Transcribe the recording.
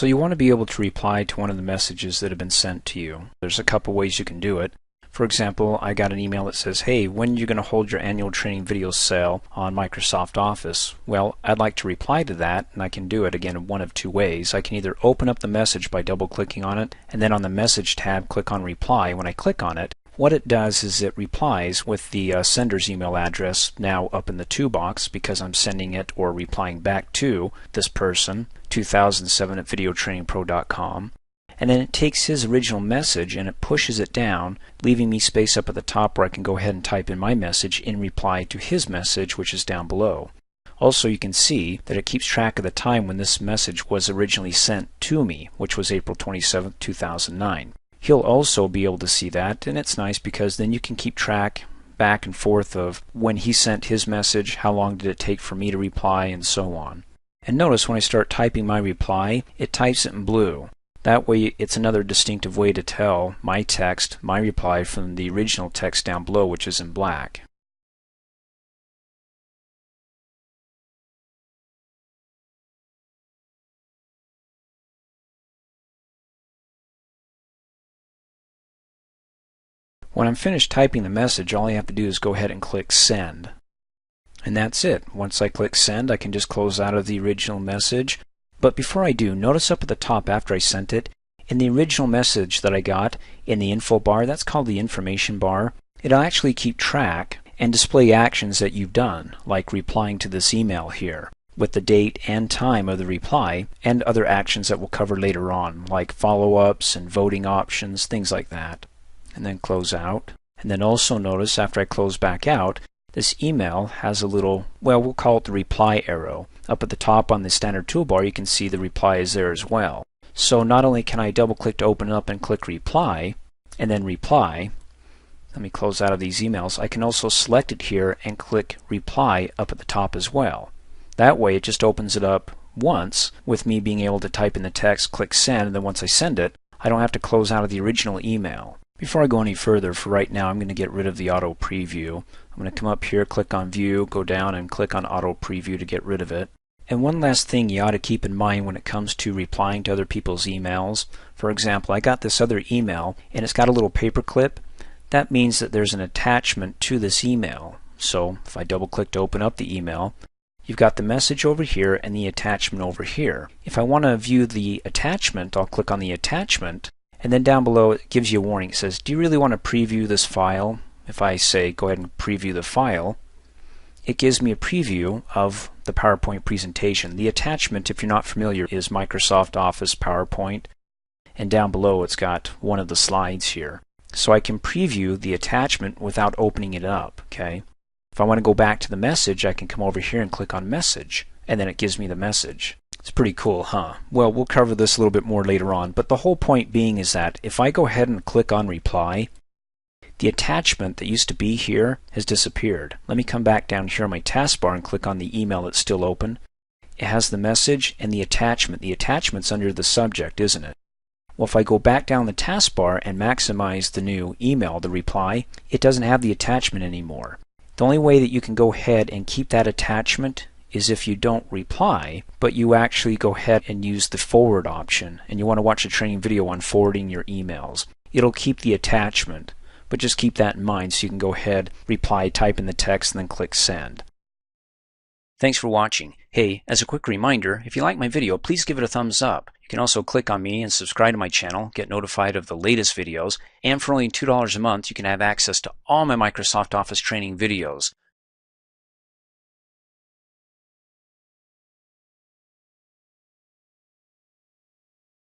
So you want to be able to reply to one of the messages that have been sent to you. There's a couple ways you can do it. For example, I got an email that says, hey, when are you going to hold your annual training video sale on Microsoft Office? Well, I'd like to reply to that, and I can do it again in one of two ways. I can either open up the message by double-clicking on it, and then on the Message tab, click on Reply. When I click on it, what it does is it replies with the sender's email address now up in the to box because I'm sending it or replying back to this person, 2007@videotrainingpro.com. And then it takes his original message and it pushes it down, leaving me space up at the top where I can go ahead and type in my message in reply to his message, which is down below. Also, you can see that it keeps track of the time when this message was originally sent to me, which was April 27, 2009. He'll also be able to see that, and it's nice because then you can keep track back and forth of when he sent his message, how long did it take for me to reply, and so on. And notice when I start typing my reply, it types it in blue. That way it's another distinctive way to tell my text, my reply, from the original text down below, which is in black. When I'm finished typing the message, all I have to do is go ahead and click Send. And that's it. Once I click Send, I can just close out of the original message. But before I do, notice up at the top after I sent it, in the original message that I got in the info bar, that's called the information bar, it'll actually keep track and display actions that you've done, like replying to this email here, with the date and time of the reply, and other actions that we'll cover later on, like follow-ups and voting options, things like that. And then close out. And then also notice after I close back out, this email has a little, well, we'll call it the reply arrow. Up at the top on the standard toolbar, you can see the reply is there as well. So not only can I double click to open it up and click reply, and then reply, let me close out of these emails, I can also select it here and click reply up at the top as well. That way it just opens it up once with me being able to type in the text, click send, and then once I send it, I don't have to close out of the original email. Before I go any further, for right now I'm going to get rid of the auto preview. I'm going to come up here, click on view, go down and click on auto preview to get rid of it. And one last thing you ought to keep in mind when it comes to replying to other people's emails. For example, I got this other email and it's got a little paper clip. That means that there's an attachment to this email. So if I double click to open up the email, you've got the message over here and the attachment over here. If I want to view the attachment, I'll click on the attachment. And then down below it gives you a warning. It says, do you really want to preview this file? If I say go ahead and preview the file, it gives me a preview of the PowerPoint presentation. The attachment, if you're not familiar, is Microsoft Office PowerPoint. And down below it's got one of the slides here. So I can preview the attachment without opening it up. Okay. If I want to go back to the message, I can come over here and click on Message. And then it gives me the message. It's pretty cool, huh? Well, we'll cover this a little bit more later on, but the whole point being is that if I go ahead and click on reply, the attachment that used to be here has disappeared. Let me come back down here on my taskbar and click on the email that's still open. It has the message and the attachment. The attachment's under the subject, isn't it? Well, if I go back down the taskbar and maximize the new email, the reply, it doesn't have the attachment anymore. The only way that you can go ahead and keep that attachment is if you don't reply, but you actually go ahead and use the forward option, and you want to watch a training video on forwarding your emails. It'll keep the attachment, but just keep that in mind so you can go ahead, reply, type in the text, and then click send. Thanks for watching. Hey, as a quick reminder, if you like my video, please give it a thumbs up. You can also click on me and subscribe to my channel, get notified of the latest videos, and for only $2 a month, you can have access to all my Microsoft Office training videos.